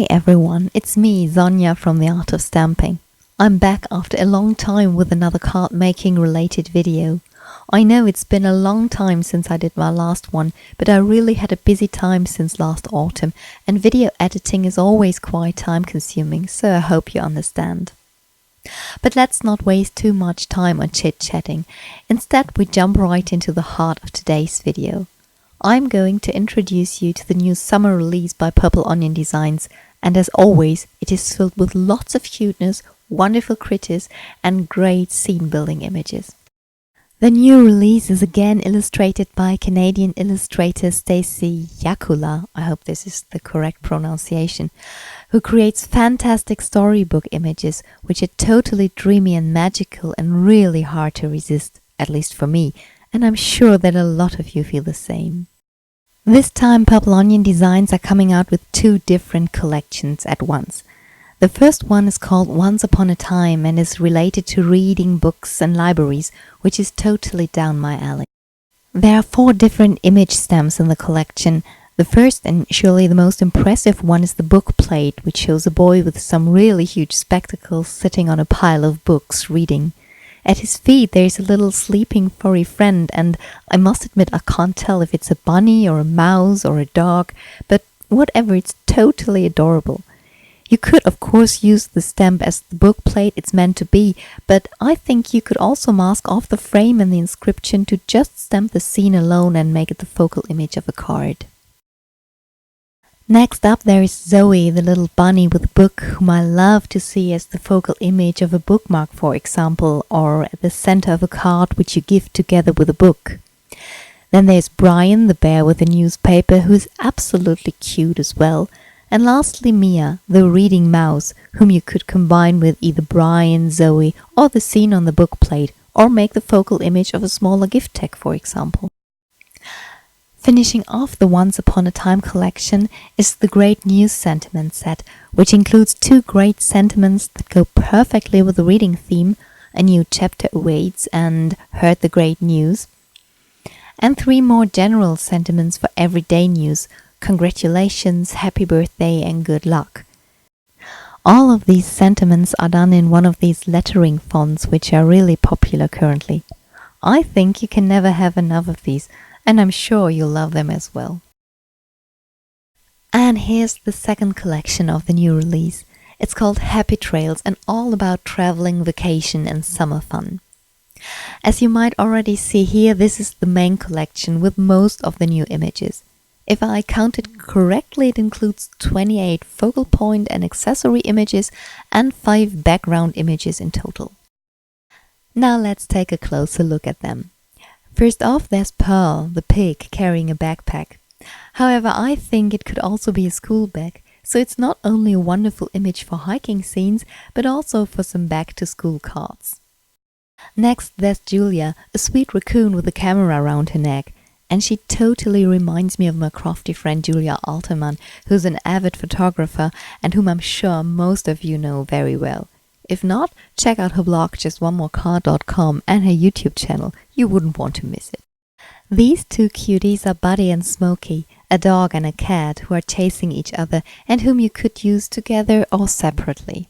Hi everyone, it's me, Zonia from The Art of Stamping. I'm back after a long time with another card making related video. I know it's been a long time since I did my last one, but I really had a busy time since last autumn, and video editing is always quite time consuming, so I hope you understand. But let's not waste too much time on chit-chatting. Instead, we jump right into the heart of today's video. I'm going to introduce you to the new summer release by Purple Onion Designs, and as always, it is filled with lots of cuteness, wonderful critters, and great scene-building images. The new release is again illustrated by Canadian illustrator Stacey Yakula, I hope this is the correct pronunciation, who creates fantastic storybook images which are totally dreamy and magical and really hard to resist, at least for me, and I'm sure that a lot of you feel the same. This time Purple Onion Designs are coming out with two different collections at once. The first one is called Once Upon a Time and is related to reading books and libraries, which is totally down my alley. There are 4 different image stamps in the collection. The first and surely the most impressive one is the book plate, which shows a boy with some really huge spectacles sitting on a pile of books reading. At his feet there is a little sleeping furry friend, and I must admit I can't tell if it's a bunny or a mouse or a dog, but whatever, it's totally adorable. You could of course use the stamp as the book plate it's meant to be, but I think you could also mask off the frame and the inscription to just stamp the scene alone and make it the focal image of a card. Next up there is Zoe, the little bunny with a book, whom I love to see as the focal image of a bookmark, for example, or at the center of a card which you give together with a book. Then there's Brian, the bear with a newspaper, who is absolutely cute as well. And lastly Mia, the reading mouse, whom you could combine with either Brian, Zoe, or the scene on the book plate, or make the focal image of a smaller gift tag, for example. Finishing off the Once Upon a Time collection is the Great News Sentiment set, which includes 2 great sentiments that go perfectly with the reading theme, A New Chapter Awaits and Heard the Great News, and 3 more general sentiments for everyday news, Congratulations, Happy Birthday and Good Luck. All of these sentiments are done in one of these lettering fonts which are really popular currently. I think you can never have enough of these, and I'm sure you'll love them as well. And here's the second collection of the new release. It's called Happy Trails and all about traveling, vacation and summer fun. As you might already see here, this is the main collection with most of the new images. If I counted correctly, it includes 28 focal point and accessory images and 5 background images in total. Now let's take a closer look at them. First off, there's Pearl, the pig, carrying a backpack. However, I think it could also be a school bag, so it's not only a wonderful image for hiking scenes, but also for some back-to-school cards. Next, there's Julia, a sweet raccoon with a camera around her neck, and she totally reminds me of my crafty friend Julia Alterman, who's an avid photographer and whom I'm sure most of you know very well. If not, check out her blog justonemorecard.com and her YouTube channel, you wouldn't want to miss it. These 2 cuties are Buddy and Smokey, a dog and a cat who are chasing each other and whom you could use together or separately.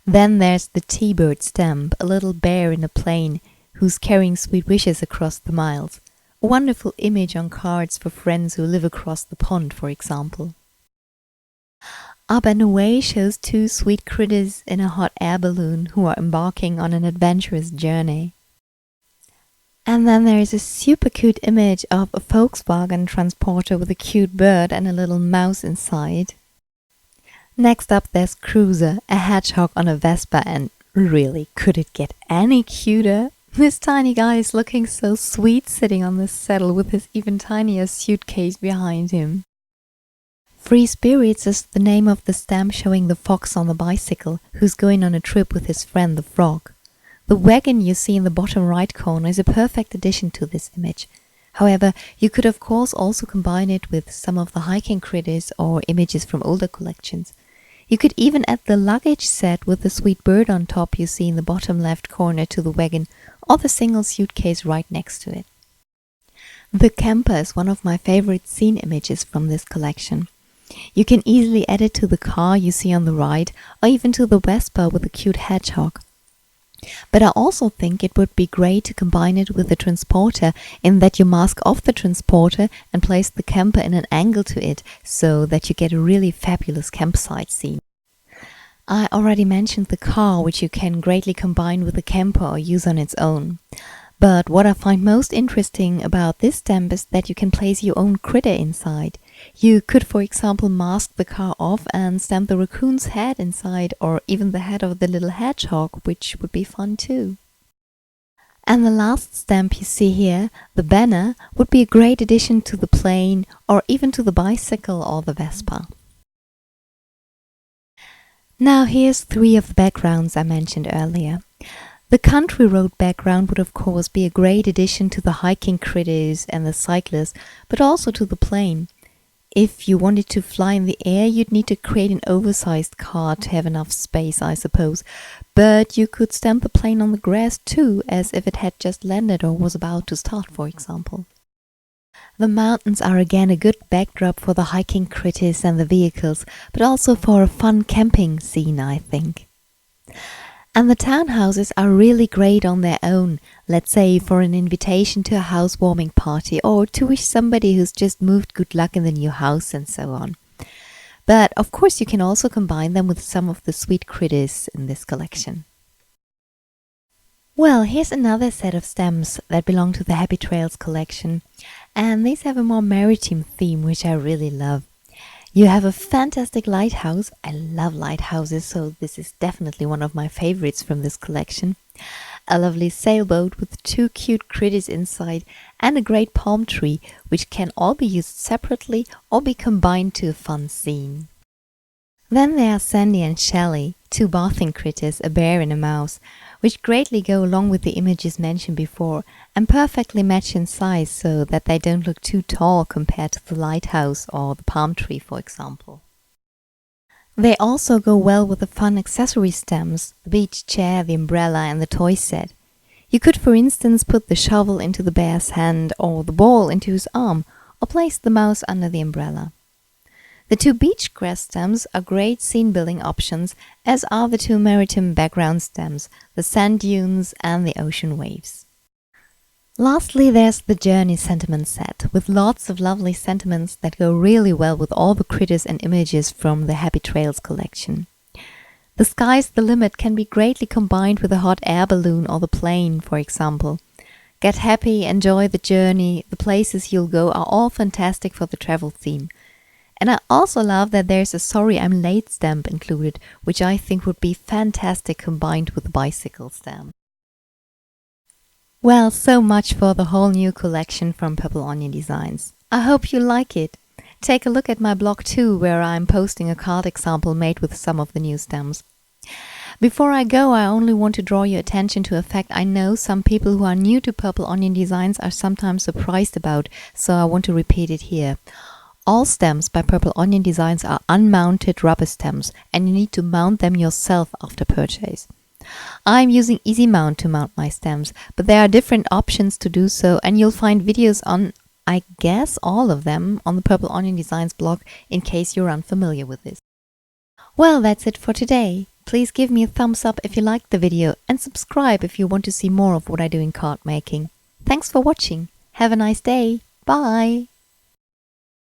Then there's the T-Bird stamp, a little bear in a plane who's carrying sweet wishes across the miles. A wonderful image on cards for friends who live across the pond, for example. Up and Away shows 2 sweet critters in a hot air balloon who are embarking on an adventurous journey. And then there is a super cute image of a Volkswagen transporter with a cute bird and a little mouse inside. Next up there's Cruiser, a hedgehog on a Vespa, and really, could it get any cuter? This tiny guy is looking so sweet sitting on the saddle with his even tinier suitcase behind him. Free Spirits is the name of the stamp showing the fox on the bicycle, who's going on a trip with his friend the frog. The wagon you see in the bottom right corner is a perfect addition to this image. However, you could of course also combine it with some of the hiking critters or images from older collections. You could even add the luggage set with the sweet bird on top you see in the bottom left corner to the wagon, or the single suitcase right next to it. The camper is one of my favorite scene images from this collection. You can easily add it to the car you see on the right, or even to the Vespa with a cute hedgehog. But I also think it would be great to combine it with the transporter, in that you mask off the transporter and place the camper in an angle to it, so that you get a really fabulous campsite scene. I already mentioned the car, which you can greatly combine with the camper or use on its own. But what I find most interesting about this stamp is that you can place your own critter inside. You could, for example, mask the car off and stamp the raccoon's head inside, or even the head of the little hedgehog, which would be fun too. And the last stamp you see here, the banner, would be a great addition to the plane or even to the bicycle or the Vespa. Now here's 3 of the backgrounds I mentioned earlier. The country road background would of course be a great addition to the hiking critters and the cyclists, but also to the plane. If you wanted to fly in the air, you'd need to create an oversized car to have enough space, I suppose. But you could stamp the plane on the grass too, as if it had just landed or was about to start, for example. The mountains are again a good backdrop for the hiking critters and the vehicles, but also for a fun camping scene, I think. And the townhouses are really great on their own, let's say for an invitation to a housewarming party, or to wish somebody who's just moved good luck in the new house and so on. But of course you can also combine them with some of the sweet critters in this collection. Well, here's another set of stamps that belong to the Happy Trails collection, and these have a more maritime theme, which I really love. You have a fantastic lighthouse. I love lighthouses, so this is definitely one of my favorites from this collection. A lovely sailboat with 2 cute critters inside, and a great palm tree, which can all be used separately or be combined to a fun scene. Then there are Sandy and Shelley, 2 bathing critters, a bear and a mouse, which greatly go along with the images mentioned before and perfectly match in size so that they don't look too tall compared to the lighthouse or the palm tree, for example. They also go well with the fun accessory stamps, the beach chair, the umbrella and the toy set. You could, for instance, put the shovel into the bear's hand or the ball into his arm, or place the mouse under the umbrella. The 2 beach grass stamps are great scene-building options, as are the 2 maritime background stamps, the sand dunes and the ocean waves. Lastly, there's the Journey sentiment set, with lots of lovely sentiments that go really well with all the critters and images from the Happy Trails collection. The sky's the limit can be greatly combined with a hot air balloon or the plane, for example. Get happy, enjoy the journey, the places you'll go are all fantastic for the travel theme. And I also love that there's a Sorry I'm Late stamp included, which I think would be fantastic combined with the bicycle stamp. Well, so much for the whole new collection from Purple Onion Designs. I hope you like it. Take a look at my blog too, where I'm posting a card example made with some of the new stamps. Before I go, I only want to draw your attention to a fact I know some people who are new to Purple Onion Designs are sometimes surprised about, so I want to repeat it here. All stamps by Purple Onion Designs are unmounted rubber stamps, and you need to mount them yourself after purchase. I'm using Easy Mount to mount my stamps, but there are different options to do so, and you'll find videos on, I guess, all of them on the Purple Onion Designs blog in case you're unfamiliar with this. Well, that's it for today. Please give me a thumbs up if you liked the video and subscribe if you want to see more of what I do in card making. Thanks for watching. Have a nice day. Bye!